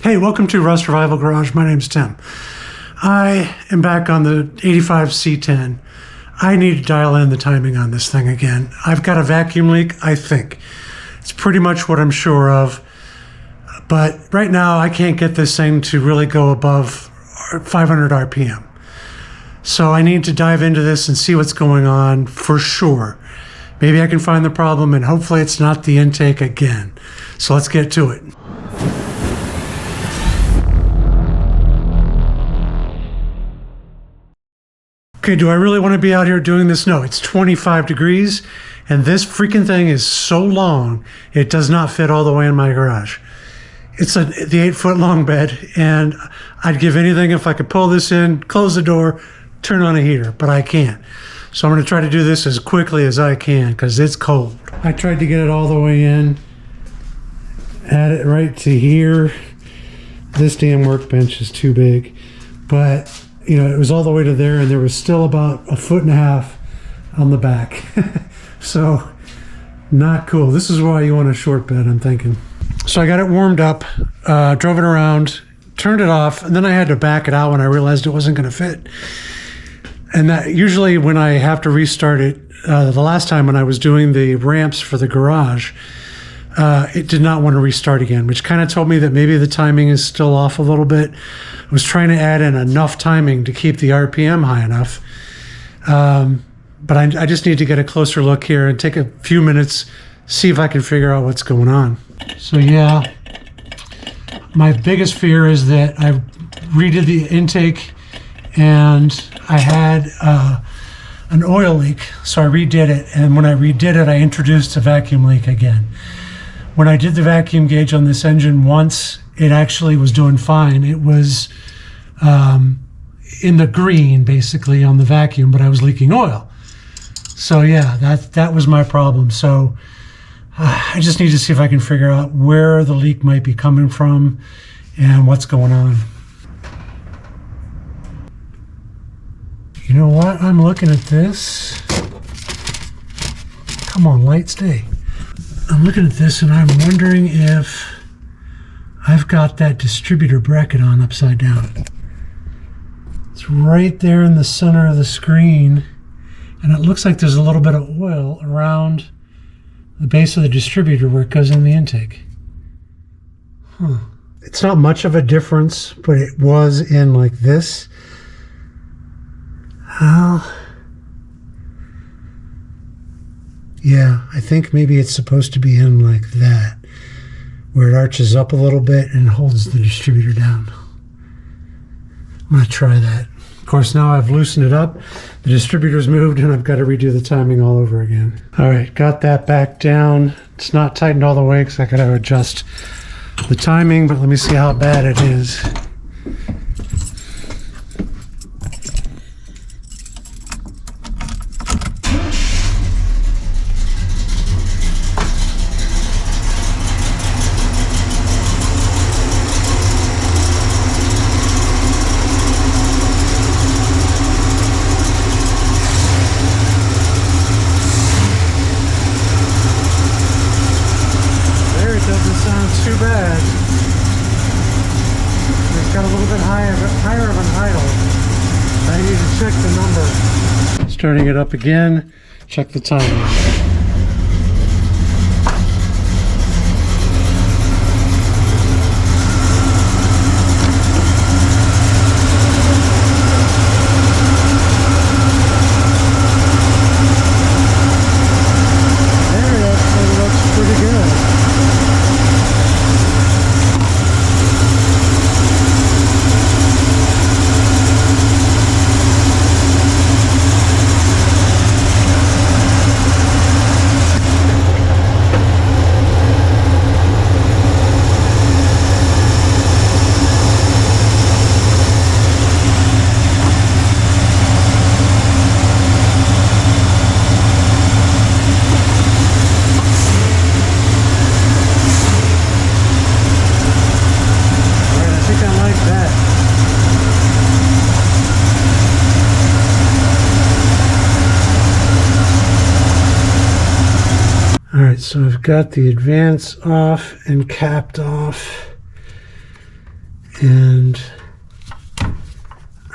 Hey, welcome to Rust Revival Garage. My name's Tim. I am back on the 85 C10. I need to dial in the timing on this thing again. I've got a vacuum leak, I think. It's pretty much what I'm sure of. But right now, I can't get this thing to really go above 500 RPM. So I need to dive into this and see what's going on for sure. Maybe I can find the problem, and hopefully it's not the intake again. So let's get to it. Okay, do I really want to be out here doing this? No, it's 25 degrees, and this freaking thing is so long, it does not fit all the way in my garage. It's the 8-foot long bed, and I'd give anything if I could pull this in, close the door, turn on a heater, but I can't. So I'm going to try to do this as quickly as I can, because it's cold. I tried to get it all the way in, add it right to here. This damn workbench is too big, but you know, it was all the way to there, and there was still about 1.5 feet on the back. So not cool. This is why you want a short bed, I'm thinking. So I got it warmed up, drove it around, turned it off, and then I had to back it out when I realized it wasn't going to fit. And that usually when I have to restart it, the last time when I was doing the ramps for the garage, it did not want to restart again, which kind of told me that maybe the timing is still off a little bit. I was trying to add in enough timing to keep the RPM high enough. But I just need to get a closer look here and take a few minutes, see if I can figure out what's going on. So yeah, my biggest fear is that I redid the intake and I had an oil leak, so I redid it. And when I redid it, I introduced a vacuum leak again. When I did the vacuum gauge on this engine once, it actually was doing fine. It was in the green, basically, on the vacuum, but I was leaking oil. So yeah, that was my problem. So I just need to see if I can figure out where the leak might be coming from and what's going on. You know what? I'm looking at this. Come on, light, stay. I'm looking at this and I'm wondering if I've got that distributor bracket on upside down. It's right there in the center of the screen, and it looks like there's a little bit of oil around the base of the distributor where it goes in the intake. Huh. It's not much of a difference, but it was in like this. Well, yeah, I think maybe it's supposed to be in like that, where it arches up a little bit and holds the distributor down. I'm going to try that. Of course, now I've loosened it up, the distributor's moved, and I've got to redo the timing all over again. All right, got that back down. It's not tightened all the way because I got to adjust the timing, but let me see how bad it is. Too bad. It's got a little bit higher of an idle. I need to check the number. Starting it up again, check the timing. Alright, so I've got the advance off and capped off. And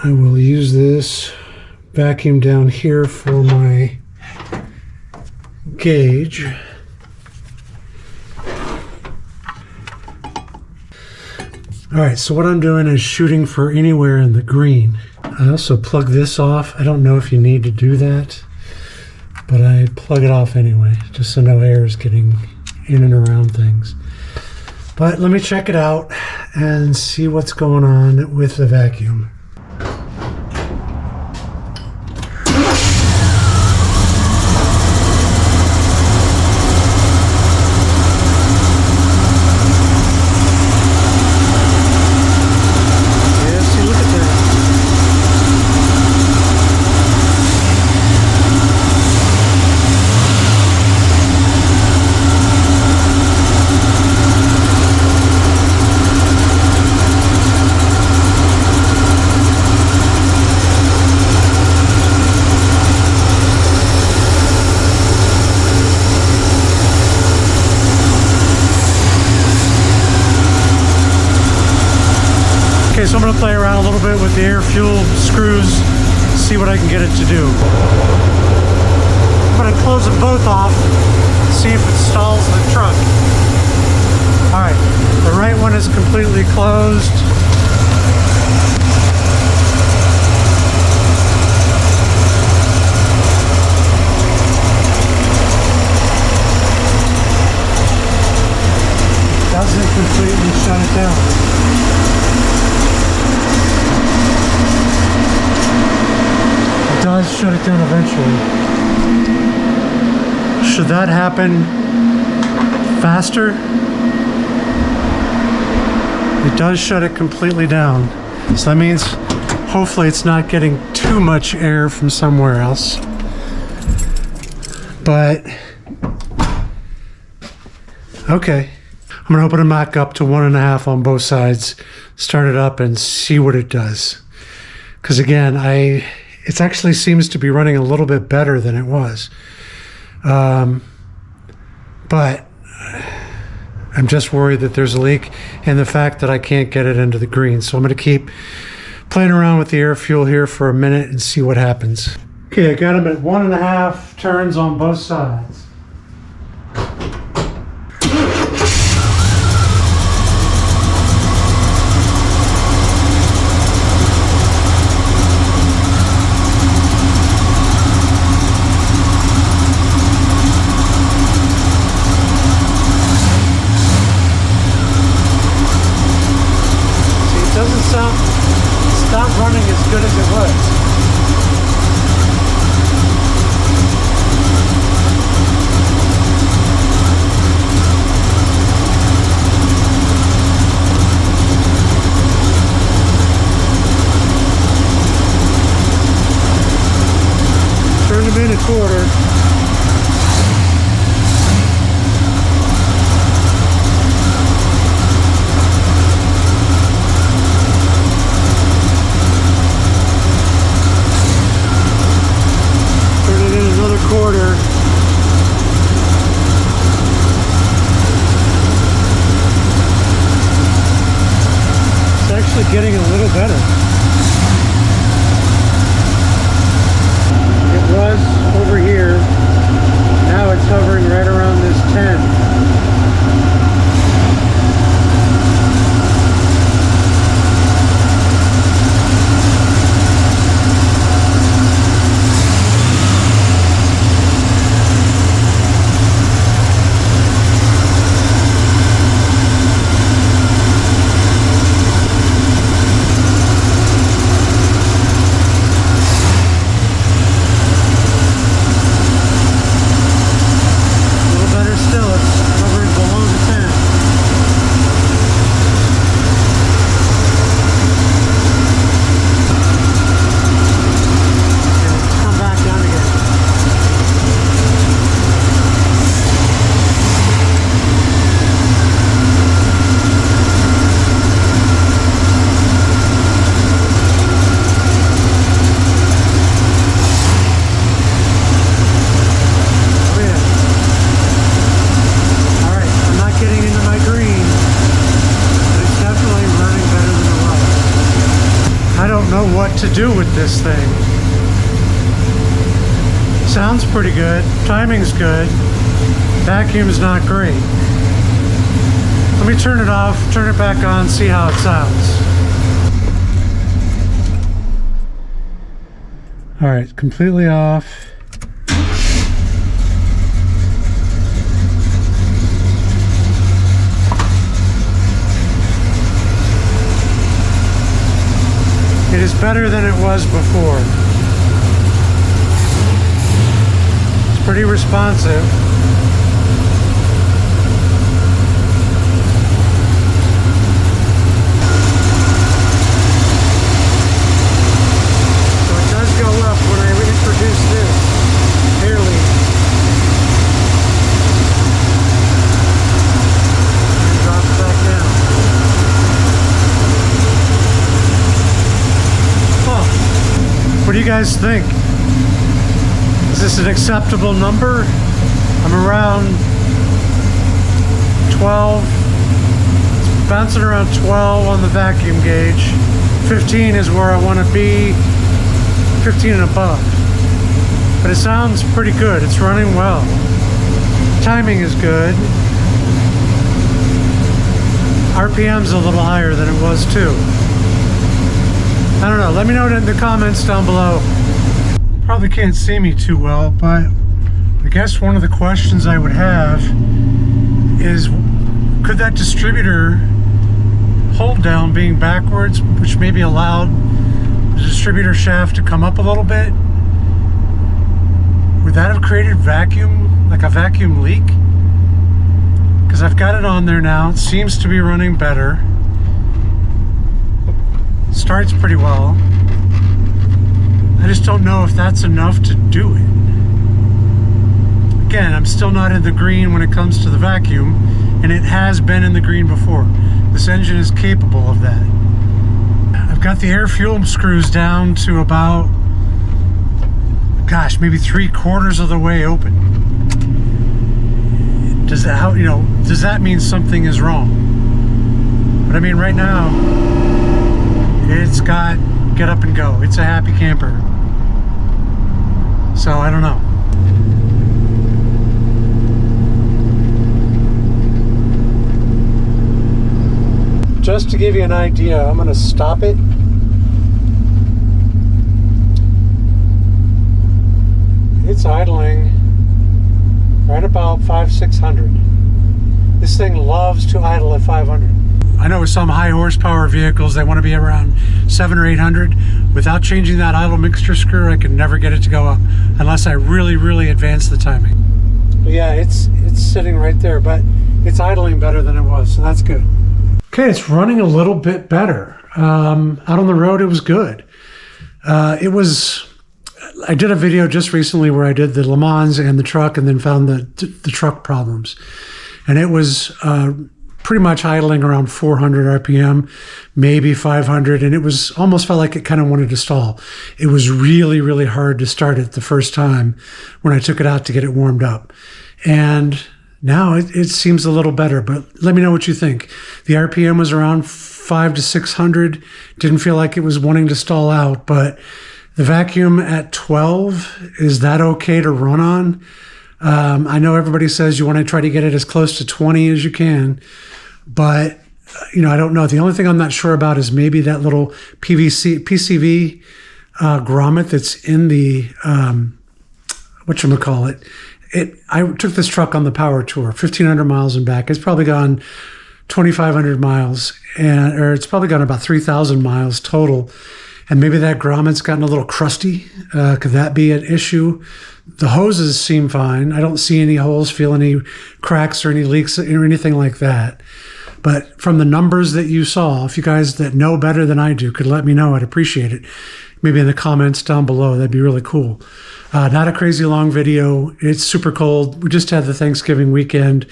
I will use this vacuum down here for my gauge. All right, so what I'm doing is shooting for anywhere in the green. I also plug this off. I don't know if you need to do that, but I plug it off anyway, just so no air is getting in and around things. But let me check it out and see what's going on with the vacuum. Okay, so I'm going to play around a little bit with the air fuel screws, see what I can get it to do. I'm going to close them both off, see if it stalls the truck. Alright, the right one is completely closed. Doesn't completely shut it down. Does shut it down eventually. Should that happen faster? It does shut it completely down. So that means hopefully it's not getting too much air from somewhere else. But okay. I'm gonna open it back up to 1.5 on both sides, start it up and see what it does. Because again, it actually seems to be running a little bit better than it was. But I'm just worried that there's a leak and the fact that I can't get it into the green. So I'm going to keep playing around with the air fuel here for a minute and see what happens. Okay, I got them at 1.5 turns on both sides. It's not running as good as it was. Turn them in a quarter. Quarter. It's actually getting a little better. It was over here. Now it's hovering right around this 10. Still, know what to do with this thing. Sounds pretty good. Timing's good. Vacuum's not great. Let me turn it off, turn it back on, see how it sounds. All right, completely off. It is better than it was before. It's pretty responsive. So it does go up when I introduce this, barely. And drop it back down. What do you guys think? Is this an acceptable number? I'm around 12. It's bouncing around 12 on the vacuum gauge. 15 is where I want to be. 15 and above. But it sounds pretty good. It's running well. Timing is good. RPM's a little higher than it was too. I don't know. Let me know in the comments down below. Probably can't see me too well, but I guess one of the questions I would have is, could that distributor hold down being backwards, which maybe allowed the distributor shaft to come up a little bit? Would that have created vacuum, like a vacuum leak? Because I've got it on there now. It seems to be running better. Starts pretty well. I just don't know if that's enough to do it. Again, I'm still not in the green when it comes to the vacuum, and it has been in the green before. This engine is capable of that. I've got the air fuel screws down to about, gosh, maybe 3/4 of the way open. Does that, does that mean something is wrong? But I mean, right now, it's got get up and go. It's a happy camper. So I don't know. Just to give you an idea, I'm going to stop it. It's idling right about 500-600. This thing loves to idle at 500. I know with some high horsepower vehicles, they want to be around 700 or 800. Without changing that idle mixture screw, I can never get it to go up unless I really, really advance the timing. But yeah, it's sitting right there, but it's idling better than it was, so that's good. Okay, it's running a little bit better. Out on the road, it was good. I did a video just recently where I did the Le Mans and the truck, and then found the truck problems. And it was pretty much idling around 400 RPM, maybe 500, and it was almost felt like it kind of wanted to stall. It was really, really hard to start it the first time when I took it out to get it warmed up. And now it seems a little better, but let me know what you think. The RPM was around 500 to 600. Didn't feel like it was wanting to stall out, but the vacuum at 12, is that okay to run on? I know everybody says you want to try to get it as close to 20 as you can, but I don't know. The only thing I'm not sure about is maybe that little PCV grommet that's in the whatchamacallit. I took this truck on the power tour, 1,500 miles and back. It's probably gone 2,500 miles, or it's probably gone about 3,000 miles total. And maybe that grommet's gotten a little crusty. Could that be an issue? The hoses seem fine. I don't see any holes, feel any cracks or any leaks or anything like that. But from the numbers that you saw, if you guys that know better than I do could let me know, I'd appreciate it. Maybe in the comments down below, that'd be really cool. Not a crazy long video. It's super cold. We just had the Thanksgiving weekend,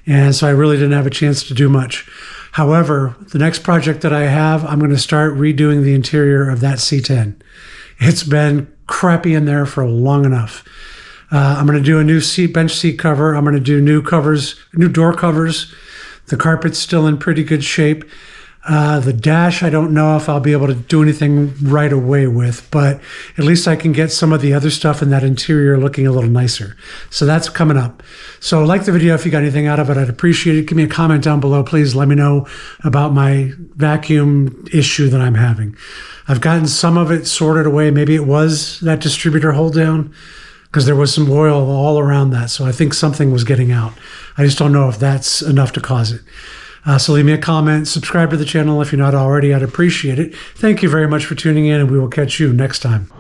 and so I really didn't have a chance to do much. However, the next project that I have, I'm going to start redoing the interior of that C10. It's been crappy in there for long enough. I'm going to do a new bench seat cover. I'm going to do new covers, new door covers. The carpet's still in pretty good shape. The dash, I don't know if I'll be able to do anything right away with, but at least I can get some of the other stuff in that interior looking a little nicer. So that's coming up. So like the video, if you got anything out of it, I'd appreciate it. Give me a comment down below. Please let me know about my vacuum issue that I'm having. I've gotten some of it sorted away. Maybe it was that distributor hold down, because there was some oil all around that. So I think something was getting out. I just don't know if that's enough to cause it. So leave me a comment, subscribe to the channel if you're not already. I'd appreciate it. Thank you very much for tuning in, and we will catch you next time.